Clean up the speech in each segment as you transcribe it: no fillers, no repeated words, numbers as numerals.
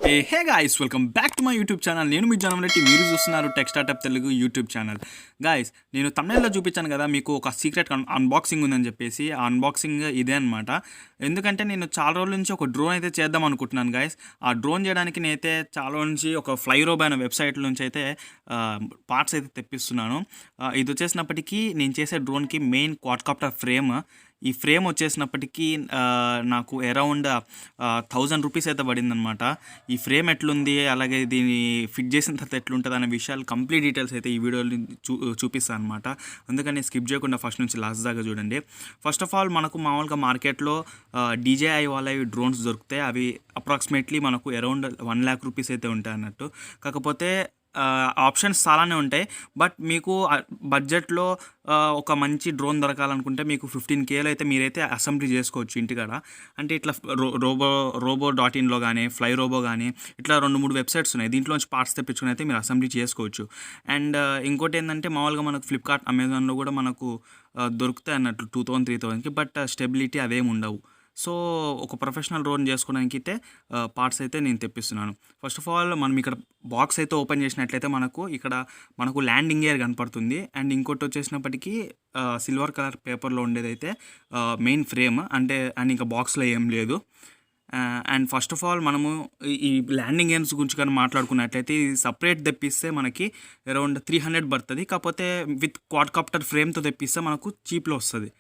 Hey guys, welcome back to my YouTube channel. నేను మీ జనమరెడ్డి, మీరు చూస్తున్నారు tech startup Telugu YouTube channel. Guys, నేను తమిళలో చూపించాను కదా మీకు ఒక సీక్రెట్ అన్బాక్సింగ్ ఉందని చెప్పేసి. ఆ అన్బాక్సింగ్ ఇదే అనమాట. ఎందుకంటే నేను చాలా రోజుల నుంచి ఒక డ్రోన్ అయితే చేద్దాం అనుకుంటున్నాను గాయ్స్. ఆ డ్రోన్ చేయడానికి నేనైతే చాలా నుంచి ఒక ఫ్లైరోబ్ అనే వెబ్సైట్ నుంచి అయితే పార్ట్స్ అయితే తెప్పిస్తున్నాను. ఇది వచ్చేసినప్పటికీ నేను చేసే డ్రోన్కి మెయిన్ క్వాడ్కాప్టర్ ఫ్రేమ్. ఈ ఫ్రేమ్ వచ్చేసినప్పటికీ నాకు అరౌండ్ 1000 రూపీస్ అయితే పడిందనమాట. ఈ ఫ్రేమ్ ఎట్లుంది, అలాగే దీన్ని ఫిట్ చేసిన తర్వాత ఎట్లుంటుంది అనే విషయాలు కంప్లీట్ డీటెయిల్స్ అయితే ఈ వీడియోలో చూపిస్తాను అనమాట. అందుకని స్కిప్ చేయకుండా ఫస్ట్ నుంచి లాస్ట్ దాకా చూడండి. ఫస్ట్ ఆఫ్ ఆల్ మనకు మామూలుగా మార్కెట్లో DJI వాళ్ళవి డ్రోన్స్ దొరుకుతాయి. అవి అప్రాక్సిమేట్లీ మనకు అరౌండ్ 1 lakh రూపీస్ అయితే ఉంటాయి అన్నట్టు. కాకపోతే ఆప్షన్స్ చాలానే ఉంటాయి. బట్ మీకు బడ్జెట్లో ఒక మంచి డ్రోన్ దొరకాలనుకుంటే మీకు 15Kలో అయితే మీరైతే అసెంబ్లీ చేసుకోవచ్చు ఇంటికాడ. అంటే ఇట్లా robo.In కానీ ఫ్లై రోబో కానీ ఇట్లా 2-3 వెబ్సైట్స్ ఉన్నాయి. దీంట్లోంచి పార్ట్స్ తెప్పించుకుని అయితే మీరు అసెంబ్లీ చేసుకోవచ్చు. అండ్ ఇంకోటి ఏంటంటే మామూలుగా మనకు ఫ్లిప్కార్ట్, అమెజాన్లో కూడా మనకు దొరుకుతాయి అన్నట్లు 2000-3000కి. బట్ స్టెబిలిటీ అవేమి ఉండవు. సో ఒక ప్రొఫెషనల్ డ్రోన్ చేసుకోవడానికి అయితే పార్ట్స్ అయితే నేను తెప్పిస్తున్నాను. ఫస్ట్ ఆఫ్ ఆల్ మనం ఇక్కడ బాక్స్ అయితే ఓపెన్ చేసినట్లయితే మనకు ల్యాండింగ్ గేర్ కనపడుతుంది. అండ్ ఇంకోటి వచ్చేసినప్పటికీ సిల్వర్ కలర్ పేపర్లో ఉండేదైతే మెయిన్ ఫ్రేమ్. అండ్ ఇంకా బాక్స్లో ఏం లేదు. అండ్ ఫస్ట్ ఆఫ్ ఆల్ మనము ఈ ల్యాండింగ్ గేర్స్ గురించి కానీ మాట్లాడుకున్నట్లయితే ఇది సపరేట్ తెప్పిస్తే మనకి అరౌండ్ 300 పడుతుంది. కాకపోతే విత్ క్వాడ్కాప్టర్ ఫ్రేమ్తో తెప్పిస్తే మనకు చీప్లో వస్తుంది.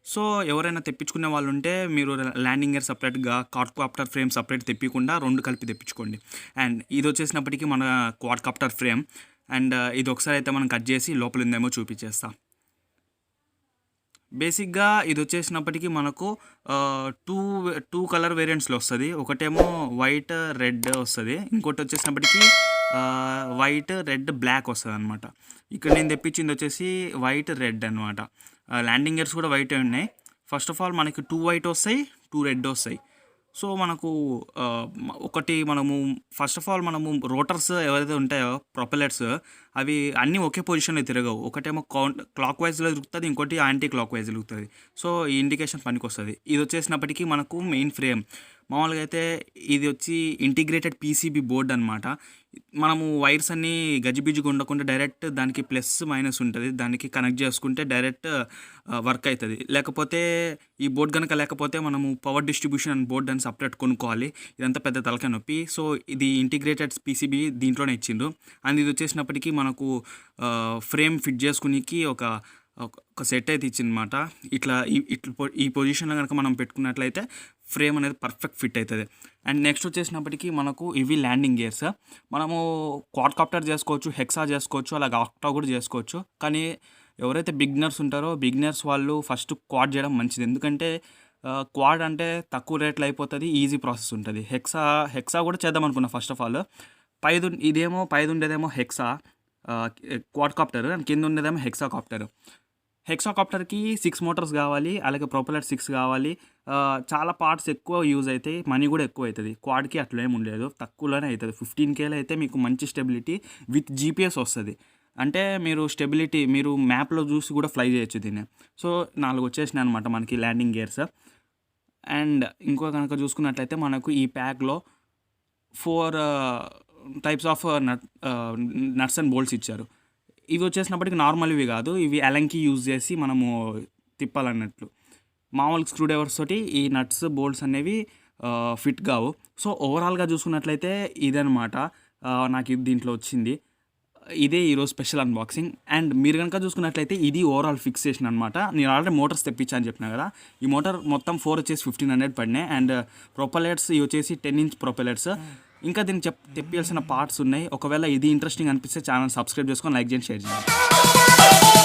సో ఎవరైనా తెప్పించుకునే వాళ్ళు ఉంటే మీరు ల్యాండింగ్ గేర్ సపరేట్గా, క్వాడ్కాప్టర్ ఫ్రేమ్ సపరేట్ తెప్పకుండా 2 కలిపి తెప్పించుకోండి. అండ్ ఇది వచ్చేసినప్పటికీ మన క్వాడ్కాప్టర్ ఫ్రేమ్. అండ్ ఇది ఒకసారి అయితే మనం కట్ చేసి లోపల ఉందేమో చూపించేస్తాం. బేసిక్గా ఇది వచ్చేసినప్పటికీ మనకు టూ కలర్ వేరియంట్స్లో వస్తుంది. ఒకటేమో వైట్ రెడ్ వస్తుంది, ఇంకోటి వచ్చేసినప్పటికీ వైట్ రెడ్ బ్లాక్ వస్తుంది అనమాట. ఇక్కడ నేను తెప్పించింది వచ్చేసి వైట్ రెడ్ అనమాట. ల్యాండింగ్ గేర్స్ కూడా వైట్ ఉన్నాయి. ఫస్ట్ ఆఫ్ ఆల్ మనకి 2 వైట్ వస్తాయి, 2 రెడ్ వస్తాయి. సో మనకు ఫస్ట్ ఆఫ్ ఆల్ మనము రోటర్స్ ఎవరైతే ఉంటాయో ప్రొపెల్లర్స్, అవి అన్నీ ఒకే పొజిషన్లో తిరగవు. ఒకటేమో క్లాక్ వైజ్లో తిరుగుతుంది, ఇంకోటి యాంటీ క్లాక్ వైజ్ తిరుగుతుంది. సో ఈ ఇండికేషన్ పనికి వస్తుంది. ఇది వచ్చేసినప్పటికీ మనకు మెయిన్ ఫ్రేమ్. మామూలుగా అయితే ఇది వచ్చి ఇంటిగ్రేటెడ్ PCB బోర్డ్ అనమాట. మనము వైర్స్ అన్నీ గజిబిజిగా ఉండకుండా డైరెక్ట్ దానికి ప్లస్ మైనస్ ఉంటుంది, దానికి కనెక్ట్ చేసుకుంటే డైరెక్ట్ వర్క్ అవుతుంది. లేకపోతే ఈ బోర్డ్ కనుక లేకపోతే మనము పవర్ డిస్ట్రిబ్యూషన్ బోర్డ్ అని సపరేట్ కొనుక్కోవాలి. ఇదంతా పెద్ద తలకాయ నొప్పి. సో ఇది ఇంటిగ్రేటెడ్ PCB దీంట్లోనే ఇచ్చిండ్రు. అండ్ ఇది వచ్చేసినప్పటికీ మనకు ఫ్రేమ్ ఫిట్ చేసుకునేకి ఒక సెట్ అయితే ఇచ్చిందన్నమాట. ఇట్లా ఈ పొజిషన్లో కనుక మనం పెట్టుకున్నట్లయితే ఫ్రేమ్ అనేది పర్ఫెక్ట్ ఫిట్ అవుతుంది. అండ్ నెక్స్ట్ వచ్చేసినప్పటికీ మనకు ఇవి ల్యాండింగ్ గేర్స్. మనము క్వాడ్కాప్టర్ చేసుకోవచ్చు, హెక్సా చేసుకోవచ్చు, అలాగే ఆక్టా కూడా చేసుకోవచ్చు. కానీ ఎవరైతే బిగినర్స్ ఉంటారో వాళ్ళు ఫస్ట్ క్వాడ్ చేయడం మంచిది. ఎందుకంటే క్వాడ్ అంటే తక్కువ రేట్లో అయిపోతుంది, ఈజీ ప్రాసెస్ ఉంటుంది. హెక్సా కూడా చేద్దాం అనుకున్నా ఫస్ట్ ఆఫ్ ఆల్. ఇదేమో పైది ఉండేదేమో హెక్సా క్వాడ్కాప్టర్, అండ్ కింద ఉండేదేమో హెక్సాకాప్టర్. హెక్సాకాప్టర్కి 6 మోటార్స్ కావాలి, అలాగే ప్రొపెల్లర్ 6 కావాలి. చాలా పార్ట్స్ ఎక్కువ యూజ్ అవుతాయి, మనీ కూడా ఎక్కువ అవుతుంది. క్వాడ్కి అట్లా ఏమి ఉండలేదు, తక్కువలోనే అవుతుంది. 15Kలో అయితే మీకు మంచి స్టెబిలిటీ విత్ GPS వస్తుంది. అంటే మీరు మ్యాప్లో చూసి కూడా ఫ్లై చేయొచ్చు దీన్ని. సో 4 వచ్చేసినాయి అనమాట మనకి ల్యాండింగ్ గేర్స్. అండ్ ఇంకో కనుక చూసుకున్నట్లయితే మనకు ఈ ప్యాక్లో 4 types of nuts and bolts ఇచ్చారు. ఇవి వచ్చేసినప్పటికీ నార్మల్ ఇవి కాదు, ఇవి అలంకి యూజ్ చేసి మనము తిప్పాలన్నట్లు. మామూలు స్క్రూ డ్రైవర్స్ తోటి ఈ నట్స్ బోల్ట్స్ అనేవి ఫిట్ కావు. సో ఓవరాల్గా చూసుకున్నట్లయితే ఇదనమాట నాకు ఇది దీంట్లో వచ్చింది. ఇదే ఈరోజు స్పెషల్ అన్బాక్సింగ్. అండ్ మీరు కనుక చూసుకున్నట్లయితే ఇది ఓవరాల్ ఫిక్సేషన్ అనమాట. నేను ఆల్రెడీ మోటార్స్ తెప్పించా అని చెప్పినా కదా. ఈ మోటార్ మొత్తం 4 వచ్చేసి 1500 పడినాయి. అండ్ ప్రొపెల్లర్స్ ఇవి వచ్చేసి 10 inch ప్రొపెల్లర్స్. ఇంకా దీనికి తెప్పాల్సిన పార్ట్స్ ఉన్నాయి. ఒకవేళ ఇది ఇంట్రెస్టింగ్ అనిపిస్తే ఛానల్ సబ్స్క్రైబ్ చేసుకొని లైక్ చేయండి, షేర్ చేయండి.